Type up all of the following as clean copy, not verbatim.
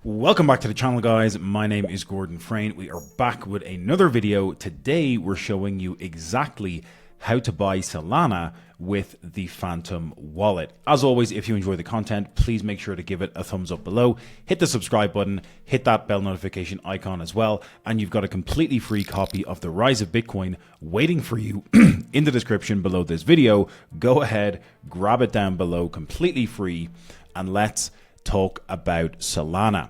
Welcome back to the channel, guys. My name is Gordon Frayne. We are back with another video. Today we're showing you exactly how to buy Solana with the Phantom wallet. As always, if you enjoy the content, please make sure to give it a thumbs up below, hit the subscribe button, hit that bell notification icon as well, and you've got a completely free copy of The Rise of Bitcoin waiting for you in the description below this video. Go ahead, grab it down below, completely free, and let's talk about Solana.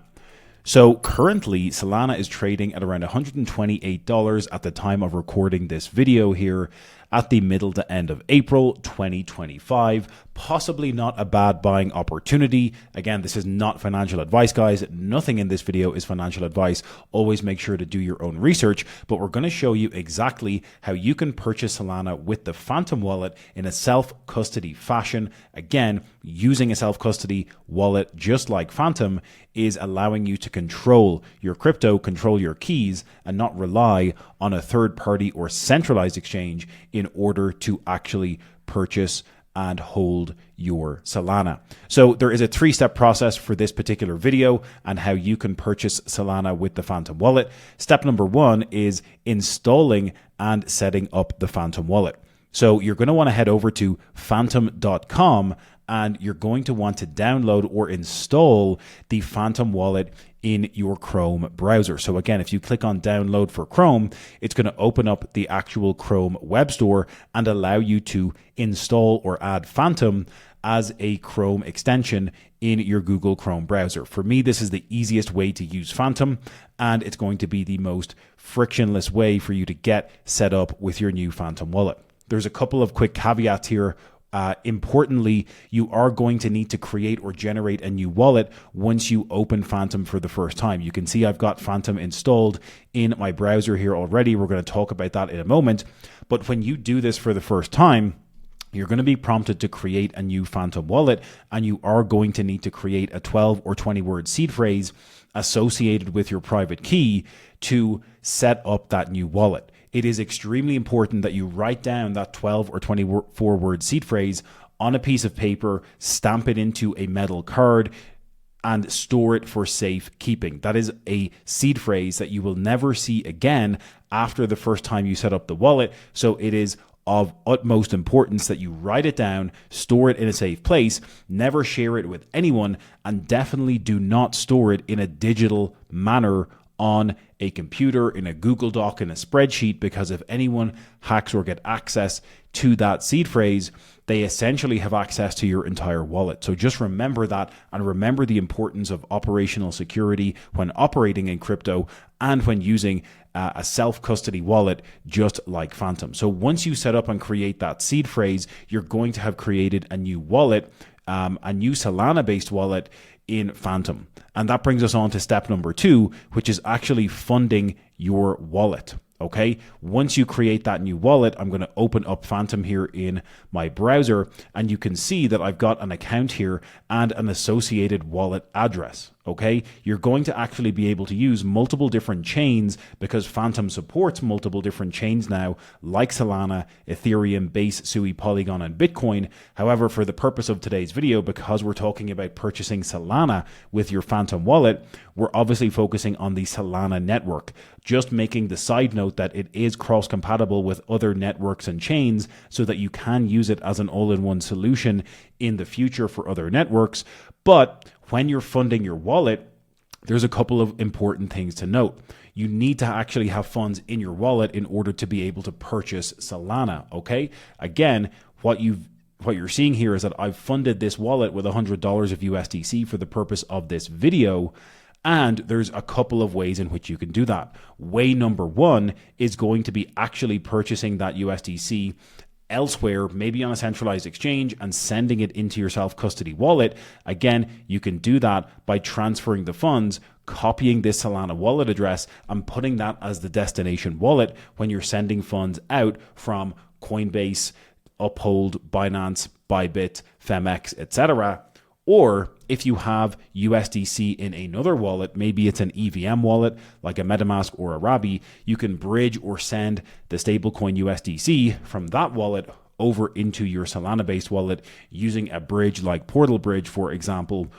So currently Solana is trading at around $128 at the time of recording this video here at the middle to end of April 2025. Possibly not a bad buying opportunity. Again, this is not financial advice, guys. Nothing in this video is financial advice. Always make sure to do your own research, but we're going to show you exactly how you can purchase Solana with the Phantom wallet in a self-custody fashion. Again, using a self-custody wallet just like Phantom is allowing you to control your crypto, control your keys, and not rely on a third party or centralized exchange in order to actually purchase and hold your Solana. So there is a three-step process for this particular video and how you can purchase Solana with the Phantom wallet. Step number one is installing and setting up the Phantom wallet. So you're going to want to head over to phantom.com and you're going to want to download or install the Phantom wallet in your Chrome browser. So again, if you click on download for Chrome, it's going to open up the actual Chrome web store and allow you to install or add Phantom as a Chrome extension in your Google Chrome browser. For me, this is the easiest way to use Phantom, and it's going to be the most frictionless way for you to get set up with your new Phantom wallet. There's a couple of quick caveats here. Importantly, you are going to need to create or generate a new wallet once you open Phantom for the first time. You can see I've got Phantom installed in my browser here already. We're going to talk about that in a moment. But when you do this for the first time, you're going to be prompted to create a new Phantom wallet, and you are going to need to create a 12 or 20 word seed phrase associated with your private key to set up that new wallet. It is extremely important that you write down that 12 or 24 word seed phrase on a piece of paper, stamp it into a metal card, and store it for safe keeping. That is a seed phrase that you will never see again after the first time you set up the wallet. So it is of utmost importance that you write it down, store it in a safe place, never share it with anyone, and definitely do not store it in a digital manner on a computer, in a Google Doc, in a spreadsheet, because if anyone hacks or get access to that seed phrase, they essentially have access to your entire wallet. So just remember that, and remember the importance of operational security when operating in crypto and when using a self-custody wallet just like Phantom. So once you set up and create that seed phrase, you're going to have created a new wallet, a new Solana-based wallet in Phantom. And that brings us on to step number two, which is actually funding your wallet. Okay, once you create that new wallet, I'm going to open up Phantom here in my browser, and you can see that I've got an account here and an associated wallet address. Okay, you're going to actually be able to use multiple different chains because Phantom supports multiple different chains now, like Solana, Ethereum, Base, Sui, Polygon, and Bitcoin. However, for the purpose of today's video, because we're talking about purchasing Solana with your Phantom wallet, we're obviously focusing on the Solana network. Just making the side note that it is cross-compatible with other networks and chains so that you can use it as an all-in-one solution in the future for other networks. But when you're funding your wallet, there's a couple of important things to note. You need to actually have funds in your wallet in order to be able to purchase Solana, okay? Again, what you're seeing here is that I've funded this wallet with $100 of USDC for the purpose of this video. And there's a couple of ways in which you can do that. Way number one is going to be actually purchasing that USDC elsewhere, maybe on a centralized exchange, and sending it into your self-custody wallet. Again, you can do that by transferring the funds, copying this Solana wallet address, and putting that as the destination wallet when you're sending funds out from Coinbase, Uphold, Binance, Bybit, Femex, etc. Or if you have USDC in another wallet, maybe it's an EVM wallet like a MetaMask or a Rabi, you can bridge or send the stablecoin USDC from that wallet over into your Solana-based wallet using a bridge like Portal Bridge, for example,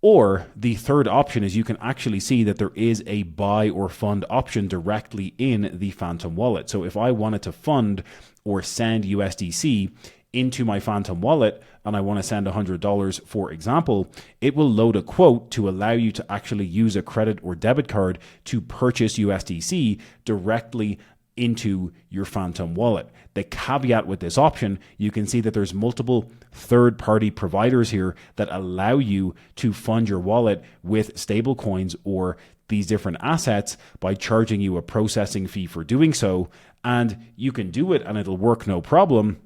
Or the third option is you can actually see that there is a buy or fund option directly in the Phantom wallet. So if I wanted to fund or send USDC into my Phantom wallet and I want to send $100, for example, it will load a quote to allow you to actually use a credit or debit card to purchase USDC directly into your Phantom wallet. The caveat with this option, you can see that there's multiple third-party providers here that allow you to fund your wallet with stable coins or these different assets by charging you a processing fee for doing so. And you can do it and it'll work no problem.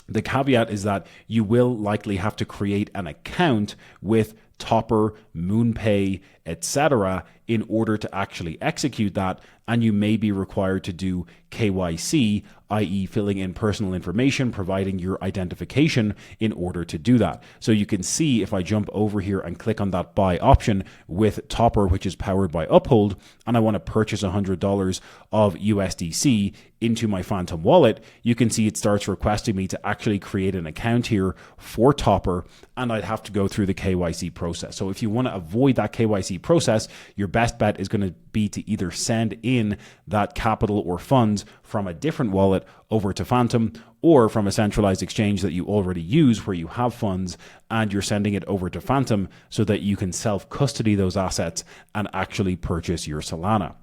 The caveat is that you will likely have to create an account with Topper, MoonPay, etc. in order to actually execute that, and you may be required to do KYC, i.e. filling in personal information, providing your identification in order to do that. So you can see if I jump over here and click on that buy option with Topper, which is powered by Uphold, and I want to purchase $100 of USDC into my Phantom wallet, you can see it starts requesting me to actually create an account here for Topper, and I'd have to go through the KYC process. So if you want to avoid that KYC process, your best bet is going to be to either send in that capital or funds from a different wallet over to Phantom, or from a centralized exchange that you already use where you have funds and you're sending it over to Phantom so that you can self-custody those assets and actually purchase your Solana.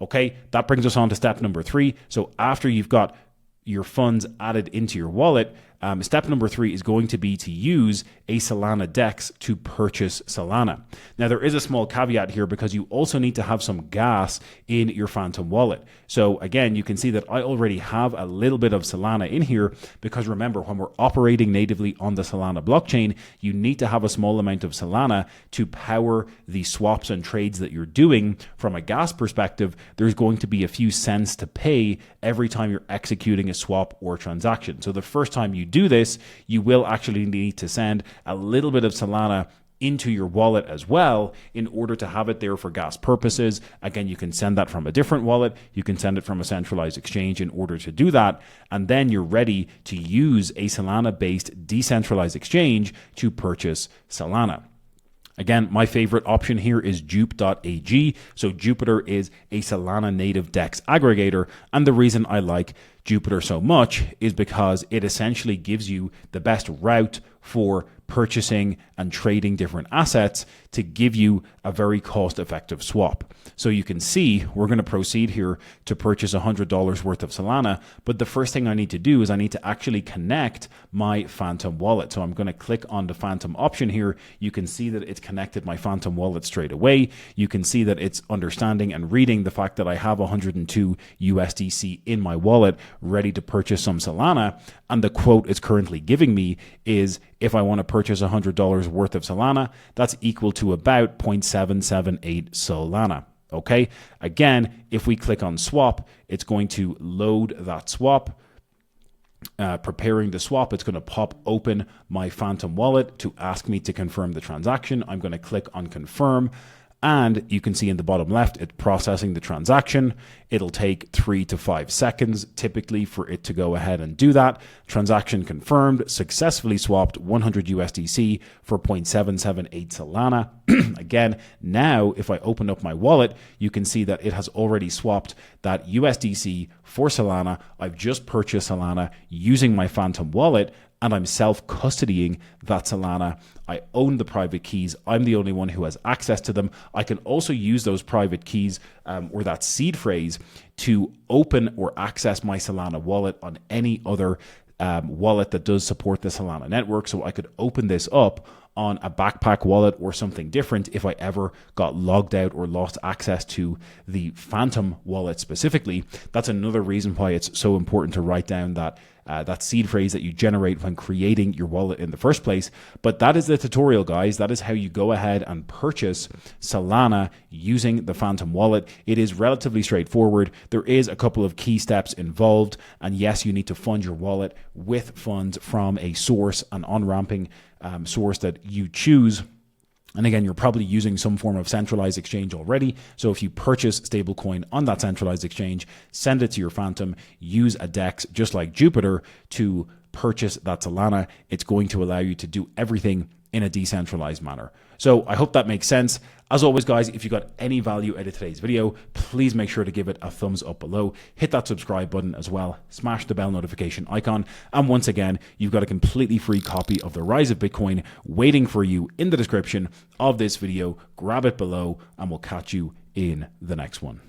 Okay, that brings us on to step number 3. So after you've got your funds added into your wallet, step number 3 is going to be to use a Solana DEX to purchase Solana. Now, there is a small caveat here because you also need to have some gas in your Phantom wallet. So again, you can see that I already have a little bit of Solana in here because remember, when we're operating natively on the Solana blockchain, you need to have a small amount of Solana to power the swaps and trades that you're doing. From a gas perspective, there's going to be a few cents to pay every time you're executing a swap or transaction. So the first time you do this, you will actually need to send a little bit of Solana into your wallet as well in order to have it there for gas purposes. Again, you can send that from a different wallet. You can send it from a centralized exchange in order to do that. And then you're ready to use a Solana-based decentralized exchange to purchase Solana. Again, my favorite option here is Jupe.ag. So Jupiter is a Solana native DEX aggregator. And the reason I like Jupiter so much is because it essentially gives you the best route for purchasing and trading different assets to give you a very cost-effective swap. So you can see we're going to proceed here to purchase $100 worth of Solana, but the first thing I need to do is I need to actually connect my Phantom wallet. So I'm going to click on the Phantom option here. You can see that it's connected my Phantom wallet straight away. You can see that it's understanding and reading the fact that I have 102 USDC in my wallet ready to purchase some Solana. And the quote it's currently giving me is, if I want to purchase $100 worth of Solana, that's equal to about 0.778 Solana. Okay. Again, if we click on swap, it's going to load that swap. Preparing the swap, it's going to pop open my Phantom wallet to ask me to confirm the transaction. I'm going to click on confirm. And you can see in the bottom left, it's processing the transaction. It'll take 3 to 5 seconds typically for it to go ahead and do that. Transaction confirmed, successfully swapped 100 USDC for 0.778 Solana. Again, now if I open up my wallet, you can see that it has already swapped that USDC for Solana. I've just purchased Solana using my Phantom wallet, and I'm self-custodying that Solana. I own the private keys. I'm the only one who has access to them. I can also use those private keys or that seed phrase to open or access my Solana wallet on any other wallet that does support the Solana network. So I could open this up on a backpack wallet or something different if I ever got logged out or lost access to the Phantom wallet specifically. That's another reason why it's so important to write down that seed phrase that you generate when creating your wallet in the first place. But that is the tutorial, guys. That is how you go ahead and purchase Solana using the Phantom wallet. It is relatively straightforward. There is a couple of key steps involved. And yes, you need to fund your wallet with funds from a source, an on-ramping source that you choose. And again, you're probably using some form of centralized exchange already. So if you purchase stablecoin on that centralized exchange, send it to your Phantom, use a DEX just like Jupiter to purchase that Solana. It's going to allow you to do everything in a decentralized manner. So I hope that makes sense. As always, guys, if you got any value out of today's video, please make sure to give it a thumbs up below. Hit that subscribe button as well. Smash the bell notification icon. And once again, you've got a completely free copy of The Rise of Bitcoin waiting for you in the description of this video. Grab it below and we'll catch you in the next one.